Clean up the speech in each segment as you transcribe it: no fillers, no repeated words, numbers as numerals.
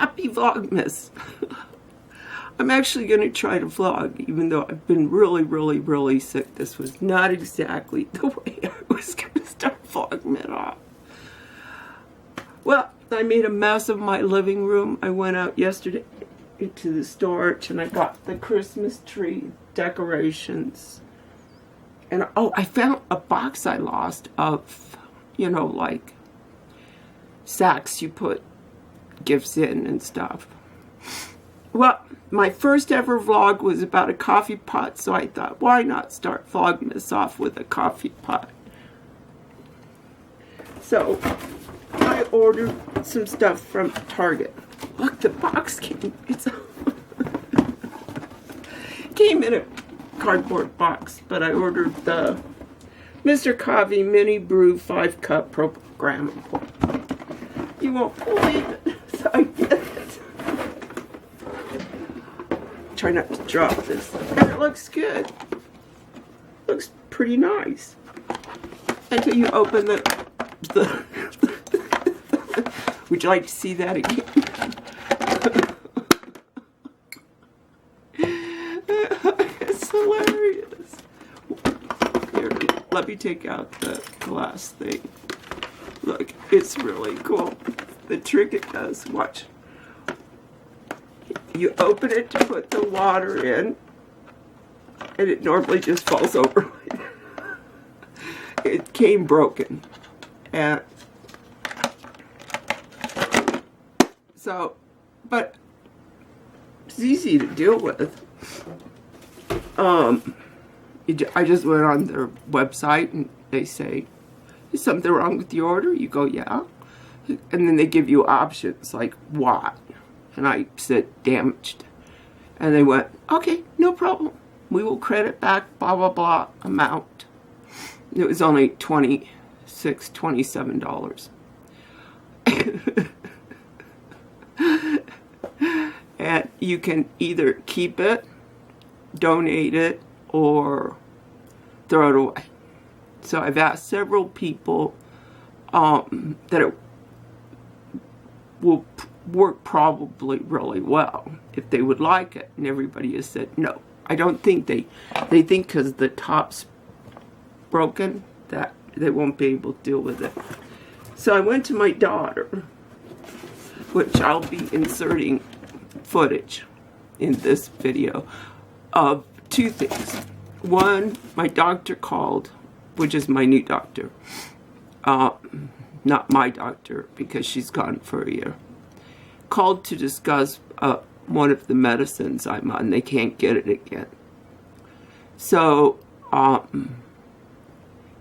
Happy Vlogmas. I'm actually going to try to vlog, even though I've been really sick. This was not exactly the way I was going to start vlogging off. Well, I made a mess of my living room. I went out yesterday into the storage and I got the Christmas tree decorations. And oh, I found a box I lost of, you know, like sacks you put gifts in and stuff. Well, my first ever vlog was about a coffee pot, so I thought, why not start Vlogmas off with a coffee pot? So, I ordered some stuff from Target. Look, the box came, came in a cardboard box, but I ordered the Mr. Coffee Mini Brew 5-cup programmable. You won't believe it, so I did it. Try not to drop this. And it looks good. Looks pretty nice. Until you open the would you like to see that again? It's hilarious. Here, let me take out the glass thing. Look, it's really cool. The trick it does, watch. You open it to put the water in, and it normally just falls over. It came broken. And so, but it's easy to deal with. I just went on their website and they say, is something wrong with the order? You go, yeah. And then they give you options like what? And I said damaged. And they went, okay, no problem. We will credit back blah, blah, blah amount. It was only $27. And you can either keep it, donate it, or throw it away. So I've asked several people that it will work probably really well if they would like it, and everybody has said no. I don't think they think because the top's broken that they won't be able to deal with it. So I went to my daughter, which I'll be inserting footage in this video of two things. One, my doctor called, which is my new doctor, not my doctor because she's gone for a year, called to discuss one of the medicines I'm on. They can't get it again. So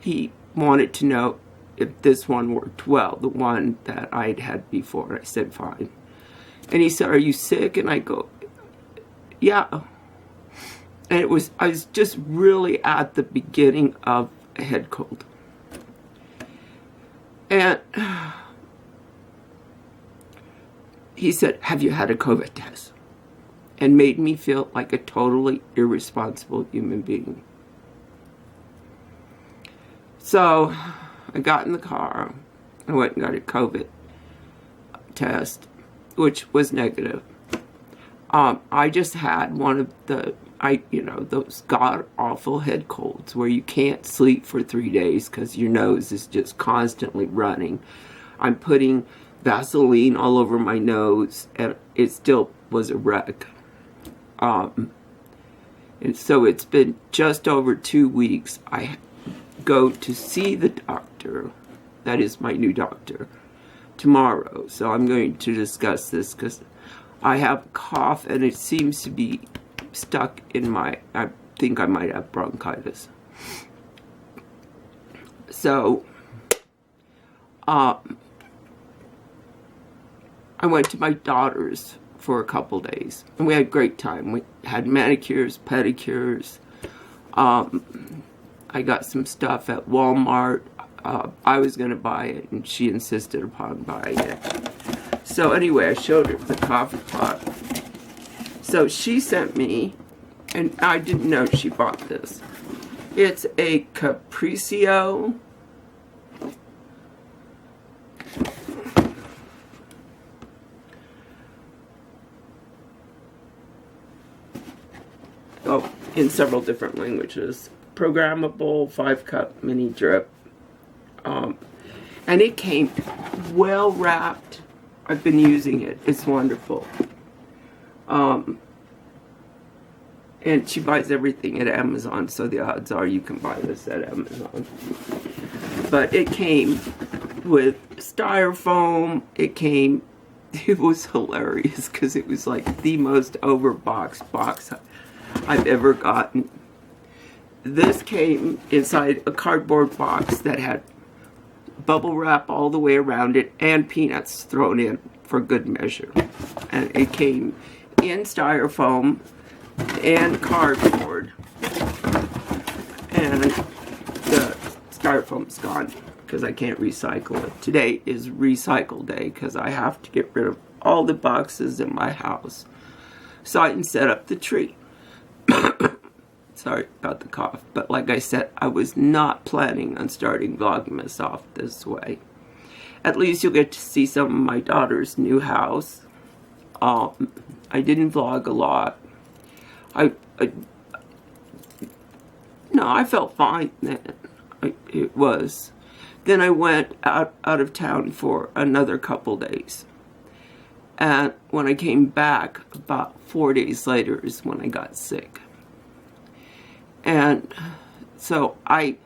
he wanted to know if this one worked well, the one that I'd had before. I said, fine. And he said, are you sick? And I go, yeah. And I was just really at the beginning of a head cold. And he said, have you had a COVID test? And made me feel like a totally irresponsible human being. So I got in the car. I went and got a COVID test, which was negative. I just had one of the, those god-awful head colds where you can't sleep for 3 days because your nose is just constantly running. I'm putting Vaseline all over my nose, and it still was a wreck. And so it's been just over 2 weeks. I go to see the doctor, that is my new doctor, tomorrow. So I'm going to discuss this because I have a cough and it seems to be stuck in I think I might have bronchitis. So, I went to my daughter's for a couple days, and we had a great time. We had manicures, pedicures. I got some stuff at Walmart. I was going to buy it, and she insisted upon buying it. So anyway, I showed her the coffee pot. So she sent me, and I didn't know she bought this. It's a Capriccio in several different languages. Programmable 5-cup mini drip. And it came well wrapped. I've been using it. It's wonderful. And she buys everything at Amazon, so the odds are you can buy this at Amazon. But it came with styrofoam. It was hilarious because it was like the most overboxed box I've ever gotten. This came inside a cardboard box that had bubble wrap all the way around it and peanuts thrown in for good measure. And it came in styrofoam and cardboard. And the styrofoam's gone because I can't recycle it. Today is recycle day because I have to get rid of all the boxes in my house so I can set up the tree. Sorry about the cough, but like I said, I was not planning on starting Vlogmas off this way. At least you'll get to see some of my daughter's new house. I didn't vlog a lot. I felt fine then. It was. Then I went out of town for another couple days. And when I came back, about 4 days later is when I got sick. And so I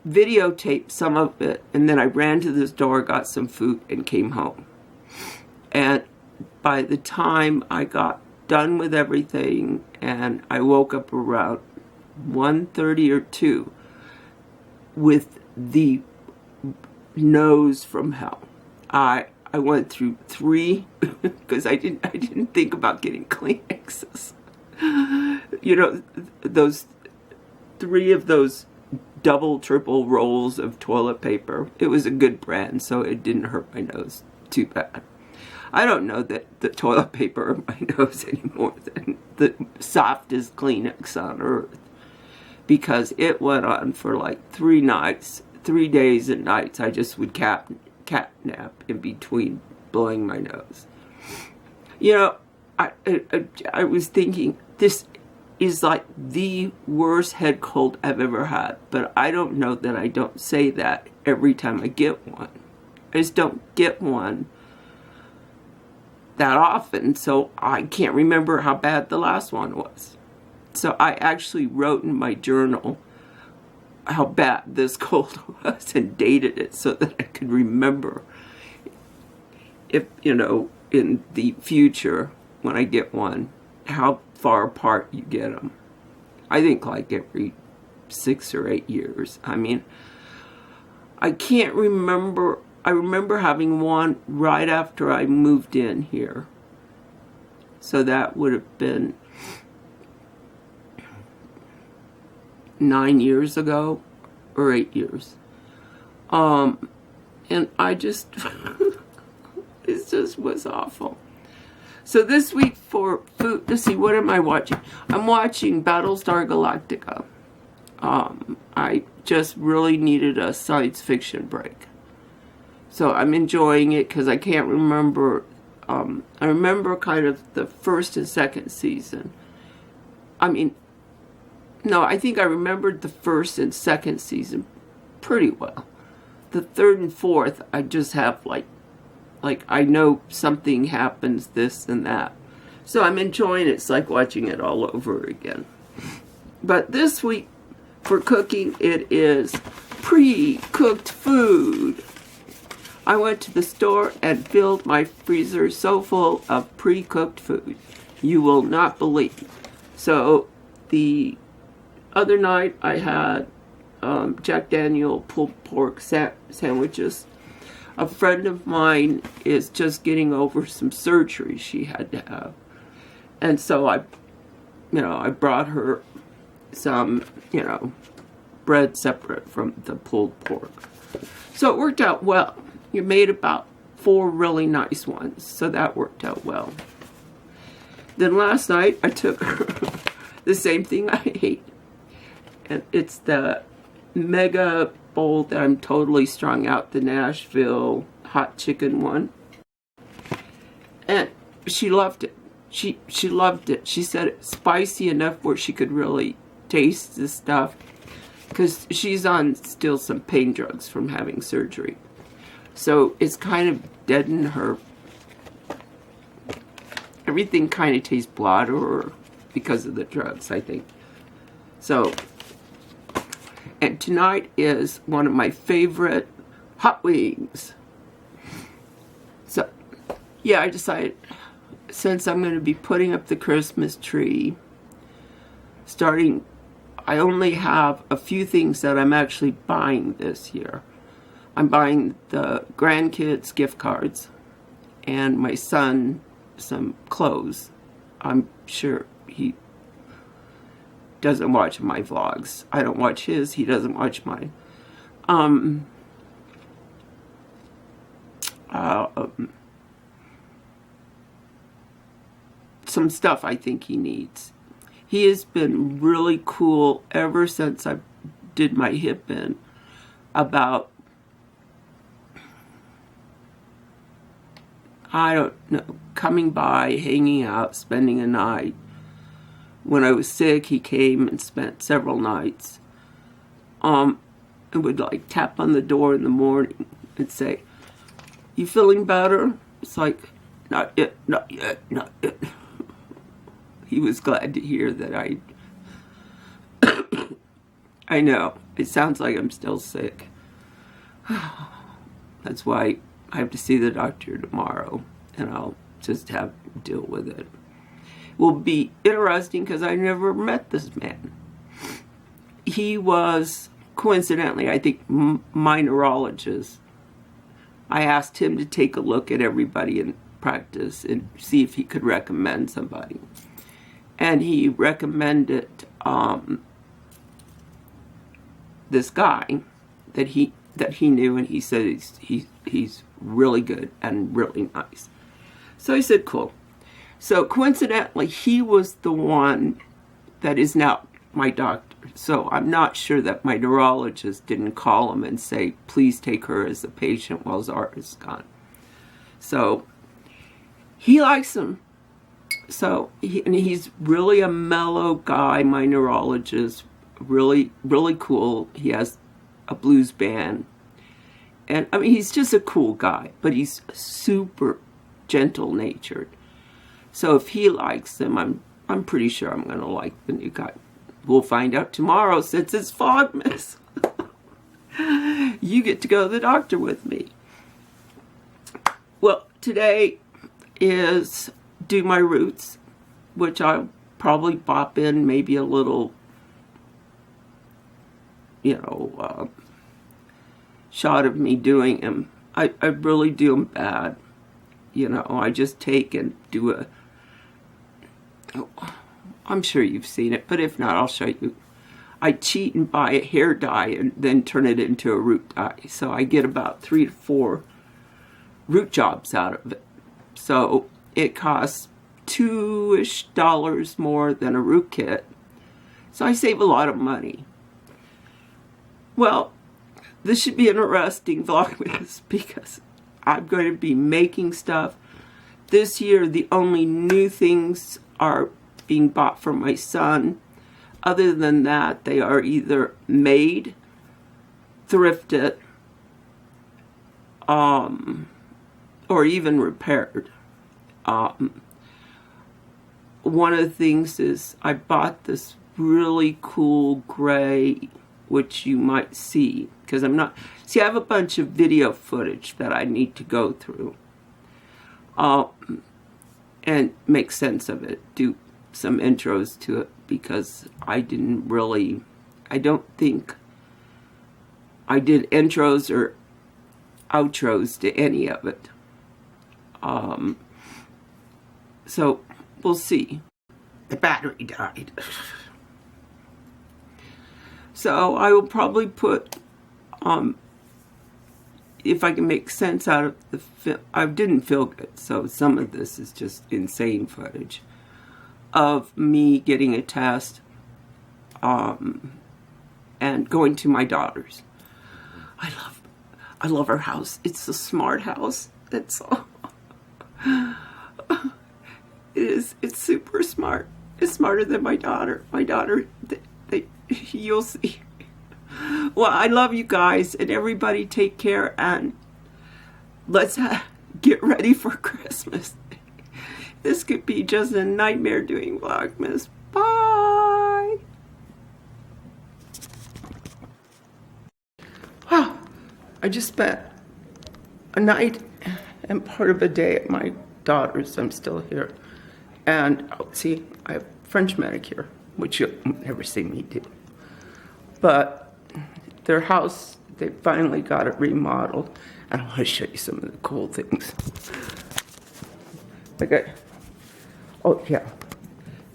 videotaped some of it, and then I ran to the store, got some food, and came home. And by the time I got done with everything, and I woke up around 1:30 or 2 with the nose from hell. I went through 3 because I didn't think about getting Kleenexes. You know, those 3 of those double, triple rolls of toilet paper. It was a good brand, so it didn't hurt my nose too bad. I don't know that the toilet paper hurt my nose any more than the softest Kleenex on earth, because it went on for like 3 nights, 3 days and nights. I just would cat nap in between blowing my nose. You know, I was thinking, this is like the worst head cold I've ever had, but I don't know that I don't say that every time I get one. I just don't get one that often, so I can't remember how bad the last one was. So I actually wrote in my journal how bad this cold was and dated it so that I could remember if, you know, in the future when I get one, how far apart you get them. I think like every 6 or 8 years. I mean, I can't remember. I remember having one right after I moved in here. So that would have been 9 years ago or 8 years. And I just, it just was awful. So this week for food, let's see, what am I watching? I'm watching Battlestar Galactica. I just really needed a science fiction break. So I'm enjoying it because I can't remember. I remember kind of the first and second season. I mean, no, I think I remembered the first and second season pretty well. The third and fourth, I just have like I know something happens, this and that. So I'm enjoying it. It's like watching it all over again. But this week for cooking, it is pre-cooked food. I went to the store and filled my freezer so full of pre-cooked food. You will not believe. So the other night I had Jack Daniel pulled pork sandwiches. A friend of mine is just getting over some surgery she had to have. And so I brought her some, bread separate from the pulled pork. So it worked out well. You made about 4 really nice ones, so that worked out well. Then last night I took the same thing I ate, and it's the mega bowl that I'm totally strung out, the Nashville hot chicken one, and she loved it. She loved it. She said it's spicy enough where she could really taste the stuff, because she's on still some pain drugs from having surgery. So it's kind of deadened her. Everything kind of tastes blah to her because of the drugs, I think. So, and tonight is one of my favorite hot wings. So, yeah, I decided, since I'm going to be putting up the Christmas tree, I only have a few things that I'm actually buying this year. I'm buying the grandkids gift cards and my son some clothes. I'm sure he doesn't watch my vlogs. I don't watch his, he doesn't watch mine. Some stuff I think he needs. He has been really cool ever since I did my hip in about, I don't know, coming by, hanging out, spending a night. When I was sick, he came and spent several nights. And would like tap on the door in the morning and say, "You feeling better?" It's like, "Not yet, not yet, not yet." He was glad to hear that I know, it sounds like I'm still sick. That's why I have to see the doctor tomorrow, and I'll just have to deal with it. It will be interesting because I never met this man. He was, coincidentally, I think, my neurologist. I asked him to take a look at everybody in practice and see if he could recommend somebody. And he recommended this guy that he knew, and he said he's really good and really nice. So I said, cool. So coincidentally, he was the one that is now my doctor. So I'm not sure that my neurologist didn't call him and say, please take her as a patient while Zara is gone. So he likes him. So he's really a mellow guy, my neurologist, really, really cool. He has a blues band. And I mean, he's just a cool guy, but he's super gentle-natured. So if he likes him, I'm pretty sure I'm going to like the new guy. We'll find out tomorrow since it's Vlogmas. You get to go to the doctor with me. Well, today is do my roots, which I'll probably pop in maybe a little, shot of me doing them. I really do them bad. I just take and do I'm sure you've seen it, but if not, I'll show you. I cheat and buy a hair dye and then turn it into a root dye. So I get about 3 to 4 root jobs out of it. So it costs $2-ish more than a root kit. So I save a lot of money. Well, this should be an interesting Vlogmas because I'm going to be making stuff. This year, the only new things are being bought for my son. Other than that, they are either made, thrifted, or even repaired. One of the things is I bought this really cool gray, which you might see, because I have a bunch of video footage that I need to go through and make sense of it, do some intros to it, because I don't think I did intros or outros to any of it. So we'll see. The battery died. So I will probably put, if I can make sense out of the film, I didn't film it, so some of this is just insane footage of me getting a test, and going to my daughter's. I love her house. It's a smart house. It's super smart. It's smarter than my daughter. My daughter, they You'll see. Well, I love you guys, and everybody take care, and let's get ready for Christmas. This could be just a nightmare doing Vlogmas. Bye! Wow, I just spent a night and part of a day at my daughter's. I'm still here. And, see, I have French manicure, which you'll never see me do. But their house, they finally got it remodeled. And I want to show you some of the cool things. Okay. Oh, yeah.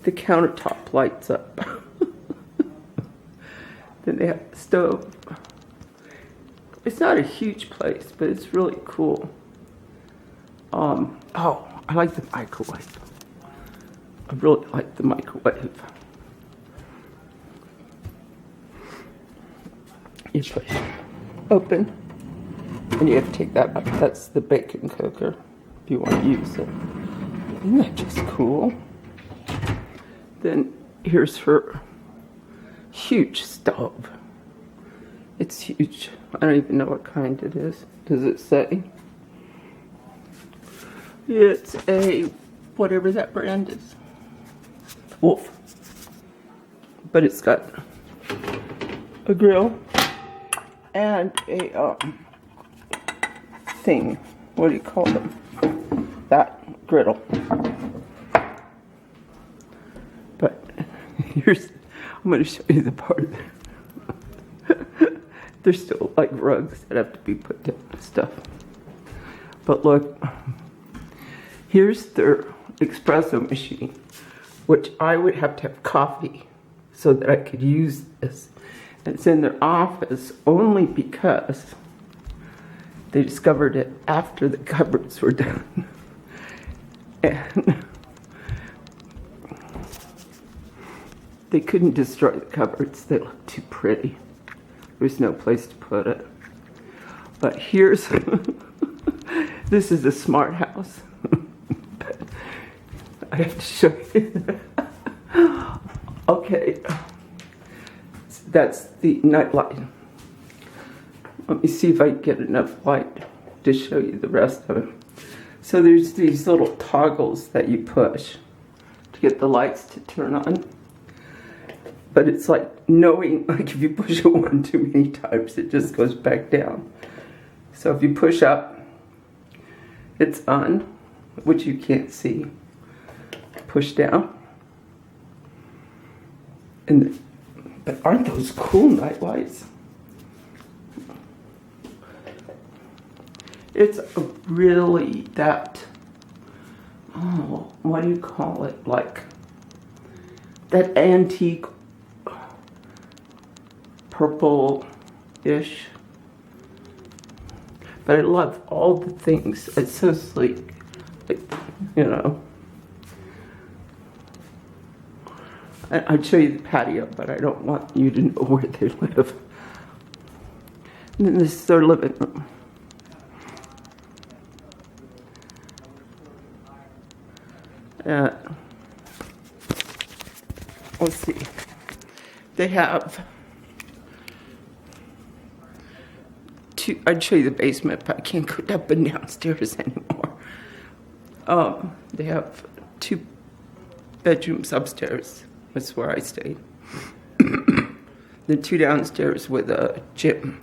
The countertop lights up. Then they have the stove. It's not a huge place, but it's really cool. Oh, I like the microwave. I really like the microwave. You push open, and you have to take that out. That's the bacon cooker, if you want to use it. Isn't that just cool? Then here's her huge stove. It's huge. I don't even know what kind it is. Does it say? It's a, whatever that brand is. Wolf. But it's got a grill and a thing. What do you call them? That griddle. But here's, I'm going to show you the part. There's still like rugs that have to be put down and stuff. But look, here's their espresso machine, which I would have to have coffee so that I could use this. And it's in their office only because they discovered it after the cupboards were done. And they couldn't destroy the cupboards. They look too pretty. There's no place to put it. But here's, this is a smart house. But I have to show you. Okay, that's the night light. Let me see if I can get enough light to show you the rest of it. So there's these little toggles that you push to get the lights to turn on. But it's like knowing, like if you push it one too many times, it just goes back down. So if you push up, it's on, which you can't see. Push down. And but aren't those cool night lights? It's really that, oh, what do you call it? Like that antique purple-ish. But I love all the things. It's so sleek. Like, you know. I'd show you the patio, but I don't want you to know where they live. And then this is their living room. Let's see. They have two, I'd show you the basement, but I can't go up and downstairs anymore. They have 2 bedrooms upstairs. That's where I stayed. Then 2 downstairs with a gym.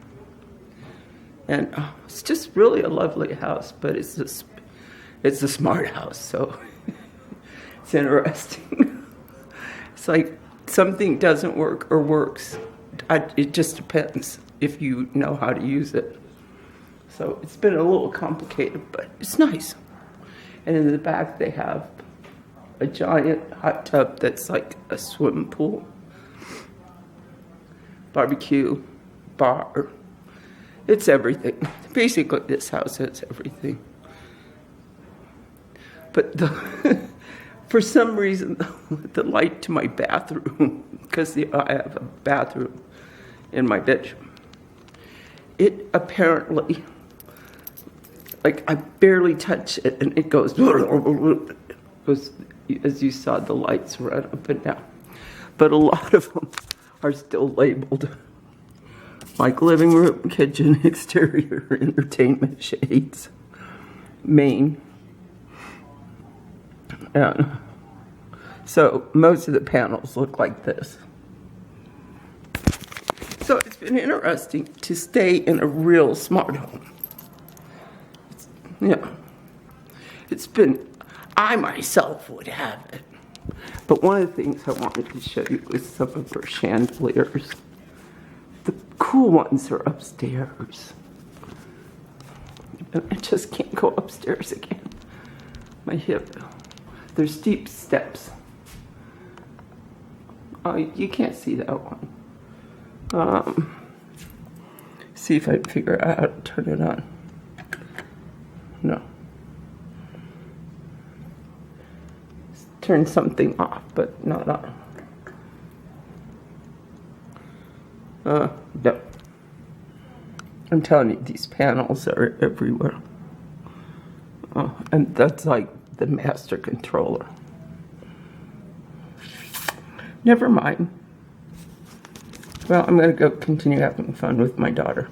And it's just really a lovely house, but it's a smart house, so it's interesting. It's like something doesn't work or works. It just depends if you know how to use it. So it's been a little complicated, but it's nice. And in the back they have a giant hot tub that's like a swimming pool, barbecue, bar. It's everything. Basically, this house has everything. But for some reason, the light to my bathroom, because I have a bathroom in my bedroom, it apparently, like I barely touch it and it goes, as you saw, the lights run up and down. But a lot of them are still labeled. Like living room, kitchen, exterior, entertainment shades, main. And so most of the panels look like this. So it's been interesting to stay in a real smart home. It's been, I myself would have it. But one of the things I wanted to show you was some of her chandeliers. The cool ones are upstairs. And I just can't go upstairs again. My hip. There's steep steps. Oh, you can't see that one. See if I can figure out how to turn it on. No. Turn something off, but not on. No. I'm telling you, these panels are everywhere. And that's like the master controller. Never mind. Well, I'm going to go continue having fun with my daughter.